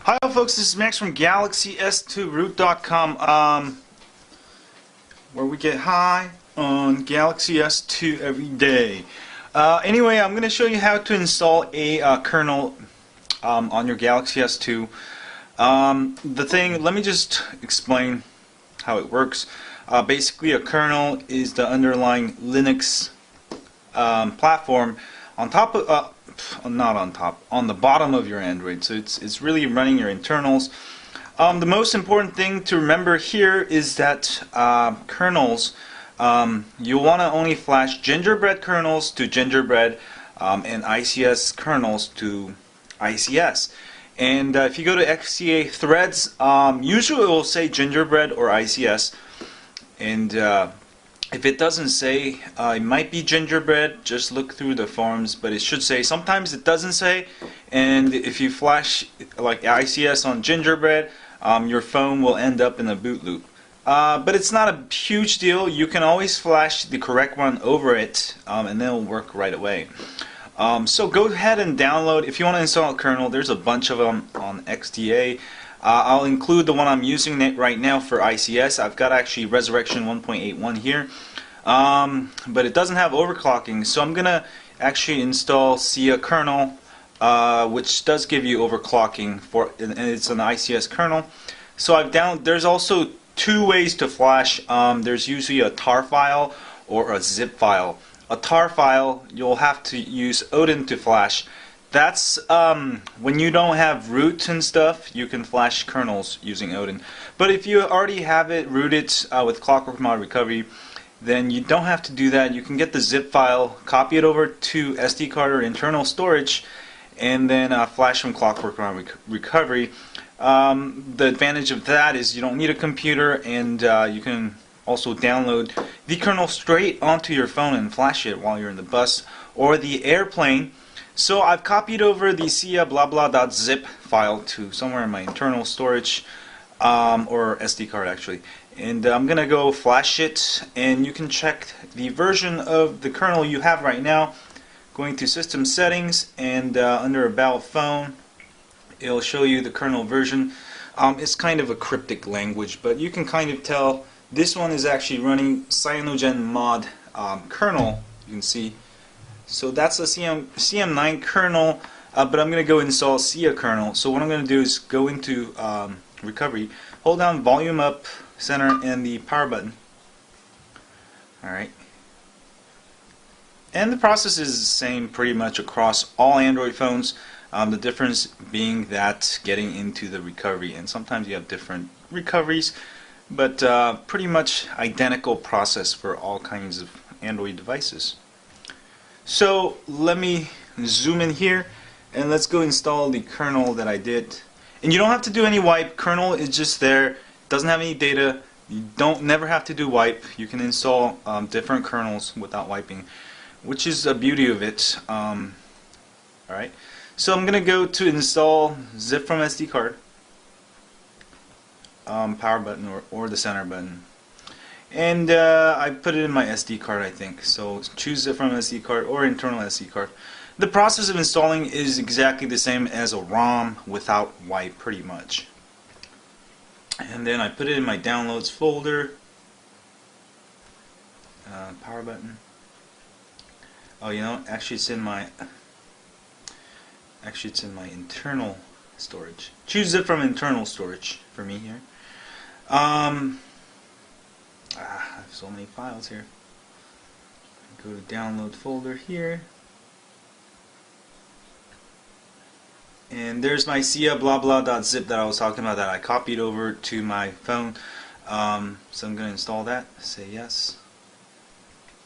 Hi folks, this is Max from GalaxyS2Root.com, where we get high on Galaxy S2 every day. Anyway, I'm going to show you how to install a kernel on your Galaxy S2. Let me just explain how it works. Basically, a kernel is the underlying Linux platform on top of not on top, on the bottom of your Android. So it's really running your internals. The most important thing to remember here is that kernels, you'll want to only flash Gingerbread kernels to Gingerbread and ICS kernels to ICS. And if you go to XCA threads, usually it will say Gingerbread or ICS. And if it doesn't say, it might be Gingerbread. Just look through the forums, but it should say. Sometimes it doesn't say, and if you flash like ICS on Gingerbread, your phone will end up in a boot loop. But it's not a huge deal. You can always flash the correct one over it, and then it'll work right away. So go ahead and download. If you want to install a kernel, there's a bunch of them on XDA. I'll include the one I'm using right now for ICS. I've got actually Resurrection 1.81 here, but it doesn't have overclocking, so I'm gonna actually install SIA kernel, which does give you overclocking and it's an ICS kernel. So there's also two ways to flash. There's usually a tar file or a zip file. A tar file, you'll have to use Odin to flash. That's when you don't have root and stuff, you can flash kernels using Odin. But if you already have it rooted with Clockwork Mod Recovery, then you don't have to do that. You can get the zip file, copy it over to SD card or internal storage, and then flash from Clockwork Mod Recovery. The advantage of that is you don't need a computer, and you can also download the kernel straight onto your phone and flash it while you're in the bus or the airplane. So I've copied over the cia blah.zip file to somewhere in my internal storage, or SD card actually, and I'm gonna go flash it, and you can check the version of the kernel you have right now, going to System Settings, and under About Phone it'll show you the kernel version. It's kind of a cryptic language, but you can kind of tell this one is actually running CyanogenMod kernel, you can see. So that's a CM9 kernel, but I'm going to go install SIA kernel. So what I'm going to do is go into recovery, hold down volume up, center, and the power button. Alright. And the process is the same pretty much across all Android phones. The difference being that getting into the recovery, and sometimes you have different recoveries, but pretty much identical process for all kinds of Android devices. So let me zoom in here, and let's go install the kernel that I did. And you don't have to do any wipe. Kernel is just there, doesn't have any data. You never have to do wipe. You can install different kernels without wiping, which is the beauty of it. Alright, so I'm gonna go to install zip from SD card, power button or the center button. And I put it in my SD card, I think. So choose it from SD card or internal SD card. The process of installing is exactly the same as a ROM without wipe, pretty much. And then I put it in my downloads folder. Power button. Oh, you know, actually it's in my internal storage. Choose it from internal storage for me here. I have so many files here. Go to download folder here, and there's my cia blah.zip that I was talking about that I copied over to my phone. So I'm going to install that. Say yes.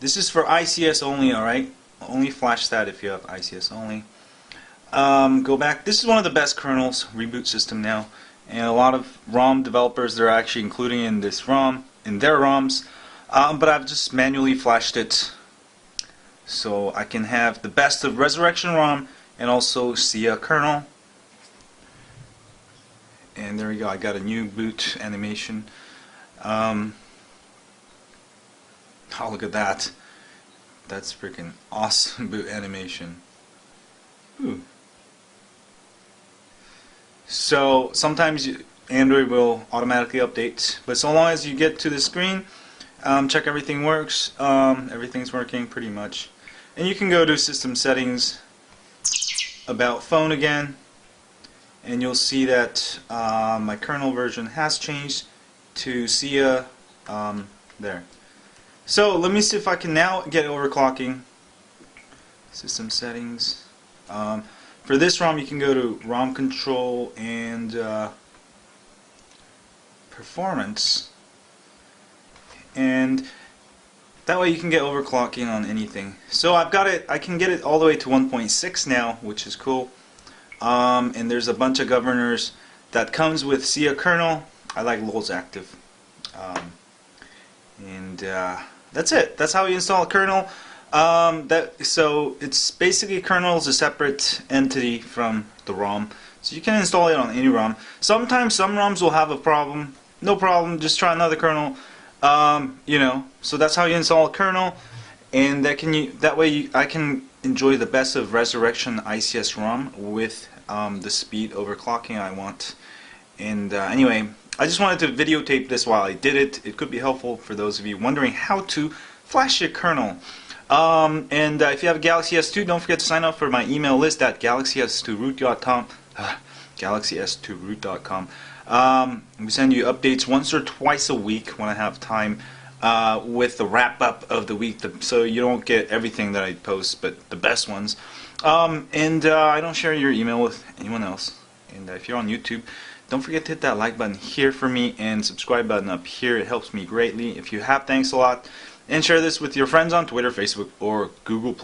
This is for ICS only, alright? Only flash that if you have ICS only. Go back. This is one of the best kernels, reboot system now, and a lot of ROM developers, they're actually including in this ROM in their ROMs, but I've just manually flashed it so I can have the best of Resurrection ROM and also SIA kernel. And there we go, I got a new boot animation. Oh, look at that. That's freaking awesome boot animation. Ooh. So sometimes Android will automatically update, but so long as you get to the screen, check everything works. Everything's working pretty much, and you can go to System Settings, About Phone again, and you'll see that my kernel version has changed to SIA there. So let me see if I can now get overclocking. System Settings. For this ROM, you can go to ROM Control and Performance, and that way you can get overclocking on anything. So I've got it. I can get it all the way to 1.6 now, which is cool. And there's a bunch of governors that comes with SIA kernel. I like LOL's active. That's it. That's how you install a kernel. So it's basically kernel is a separate entity from the ROM, so you can install it on any ROM. Sometimes some ROMs will have a problem. No problem. Just try another kernel. You know. So that's how you install a kernel, and that way I can enjoy the best of Resurrection ICS ROM with the speed overclocking I want. And anyway, I just wanted to videotape this while I did it. It could be helpful for those of you wondering how to flash your kernel. If you have a Galaxy S2, don't forget to sign up for my email list at galaxys2root.com. galaxys2root.com. We send you updates once or twice a week when I have time, with the wrap up of the week, so you don't get everything that I post, but the best ones. I don't share your email with anyone else. And if you're on YouTube, don't forget to hit that like button here for me and subscribe button up here. It helps me greatly. If you have, thanks a lot. And share this with your friends on Twitter, Facebook, or Google+.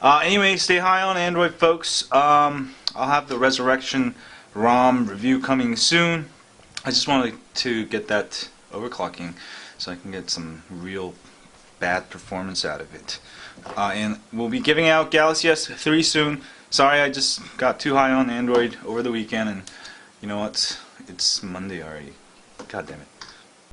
Anyway, stay high on Android, folks. I'll have the Resurrection ROM review coming soon. I just wanted to get that overclocking so I can get some real bad performance out of it. And we'll be giving out Galaxy S3 soon. Sorry, I just got too high on Android over the weekend, and you know what? It's Monday already. God damn it.